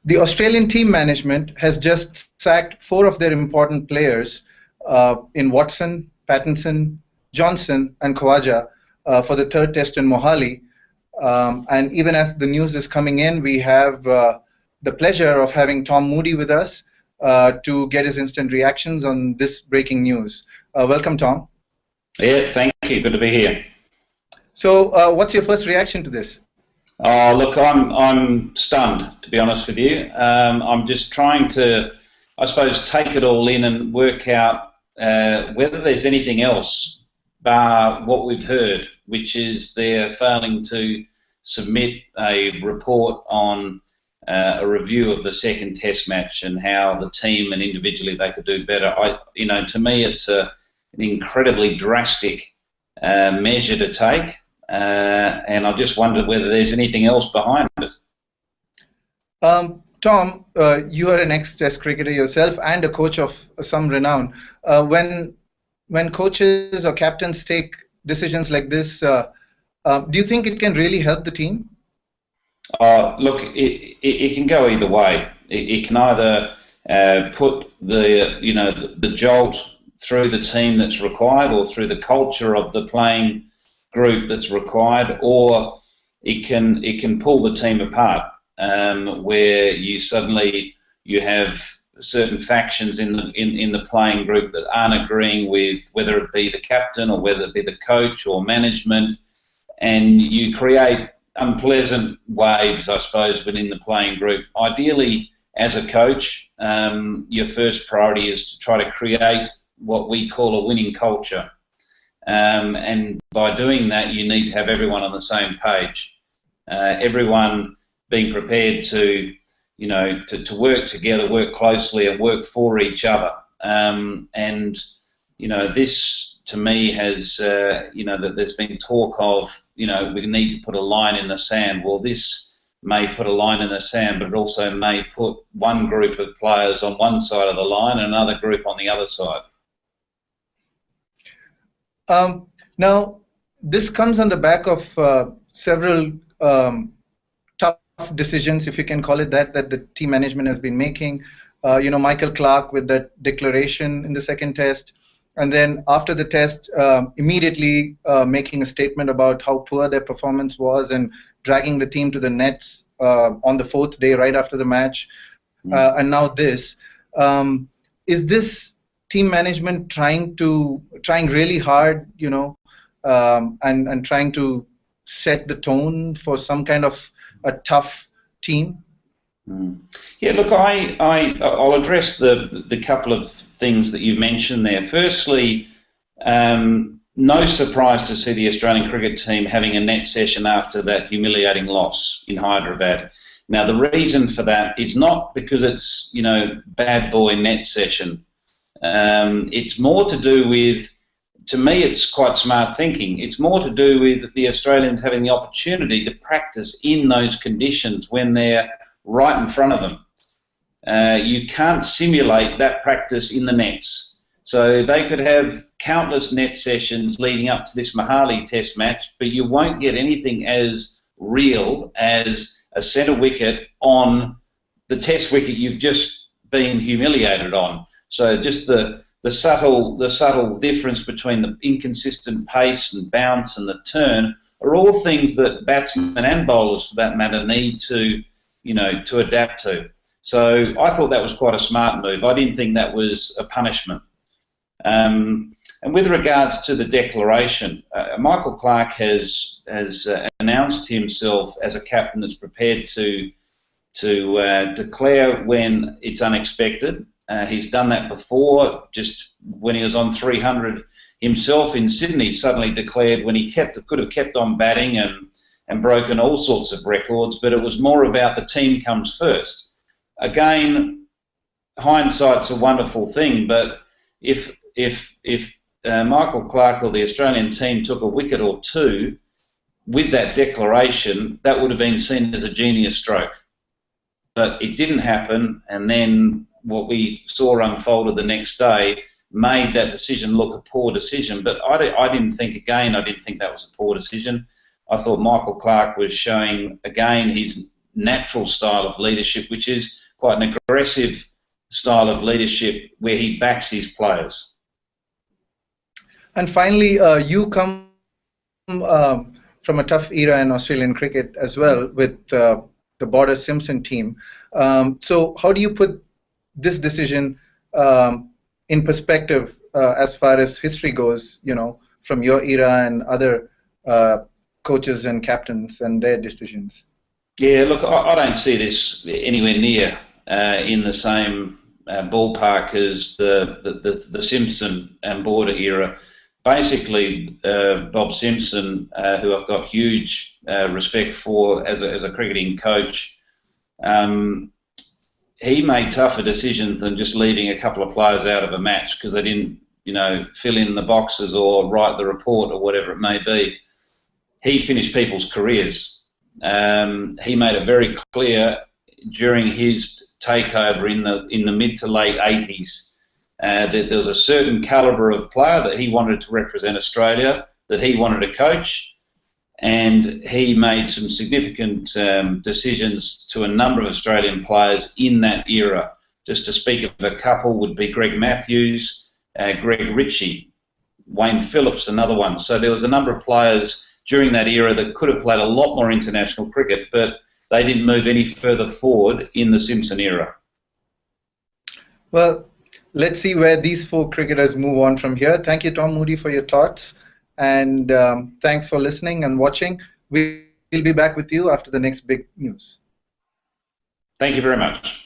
The Australian team management has just sacked four of their important players in Watson, Pattinson, Johnson, and Khawaja for the third test in Mohali. And even as the news is coming in, we have the pleasure of having Tom Moody with us to get his instant reactions on this breaking news. Welcome, Tom. Yeah, thank you. Good to be here. So, what's your first reaction to this? Oh, look, I'm stunned, to be honest with you. I'm just trying to, I suppose, take it all in and work out whether there's anything else bar what we've heard, which is they're failing to submit a report on a review of the second test match and how the team and individually they could do better. To me, it's an incredibly drastic measure to take. And I just wondered whether there's anything else behind it. Tom, you are an ex-test cricketer yourself and a coach of some renown. When coaches or captains take decisions like this, do you think it can really help the team? Look, it can go either way. It can either put the jolt through the team that's required, or through the culture of the playing group that's required, or it can pull the team apart, where you have certain factions in the playing group that aren't agreeing with whether it be the captain or whether it be the coach or management, and you create unpleasant waves, I suppose, within the playing group. Ideally, as a coach, your first priority is to try to create what we call a winning culture. And by doing that, you need to have everyone on the same page. Everyone being prepared to work together, work closely, and work for each other. This to me has, that there's been talk of, we need to put a line in the sand. Well, this may put a line in the sand, but it also may put one group of players on one side of the line and another group on the other side. Now, this comes on the back of several tough decisions, if you can call it that the team management has been making. Michael Clarke with that declaration in the second test, and then after the test, immediately making a statement about how poor their performance was and dragging the team to the nets on the fourth day, right after the match. And now this. Is this team management trying really hard, and trying to set the tone for some kind of a tough team? Yeah, look, I'll address the couple of things that you mentioned there. Firstly, no surprise to see the Australian cricket team having a net session after that humiliating loss in Hyderabad. Now, the reason for that is not because it's, bad boy net session. It's more to do with, to me, it's quite smart thinking. It's more to do with the Australians having the opportunity to practice in those conditions when they're right in front of them. You can't simulate that practice in the nets. So they could have countless net sessions leading up to this Mohali Test match, but you won't get anything as real as a centre wicket on the test wicket you've just been humiliated on. So just the subtle difference between the inconsistent pace and bounce and the turn are all things that batsmen and bowlers, for that matter, need to adapt to. So I thought that was quite a smart move. I didn't think that was a punishment. And with regards to the declaration, Michael Clarke has announced himself as a captain that's prepared to declare when it's unexpected. He's done that before. Just when he was on 300 himself in Sydney, suddenly declared when he could have kept on batting and broken all sorts of records, but it was more about the team comes first. Again, hindsight's a wonderful thing, but if Michael Clarke or the Australian team took a wicket or two with that declaration, that would have been seen as a genius stroke. But it didn't happen, and then what we saw unfolded the next day made that decision look a poor decision. But I didn't think that was a poor decision. I thought Michael Clarke was showing, again, his natural style of leadership, which is quite an aggressive style of leadership where he backs his players. And finally, you come from a tough era in Australian cricket as well with the Border Simpson team. So how do you put this decision in perspective as far as history goes, from your era and other coaches and captains and their decisions? Yeah, look, I don't see this anywhere near in the same ballpark as the Simpson and Border era. Basically, Bob Simpson, who I've got huge respect for as a cricketing coach, he made tougher decisions than just leaving a couple of players out of a match because they didn't, fill in the boxes or write the report or whatever it may be. He finished people's careers. He made it very clear during his takeover in the mid to late 80s that there was a certain calibre of player that he wanted to represent Australia, that he wanted to coach, and he made some significant decisions to a number of Australian players in that era. Just to speak of a couple would be Greg Matthews, Greg Ritchie, Wayne Phillips, another one. So there was a number of players during that era that could have played a lot more international cricket, but they didn't move any further forward in the Simpson era. Well, let's see where these four cricketers move on from here. Thank you, Tom Moody, for your thoughts. And thanks for listening and watching. We'll be back with you after the next big news. Thank you very much.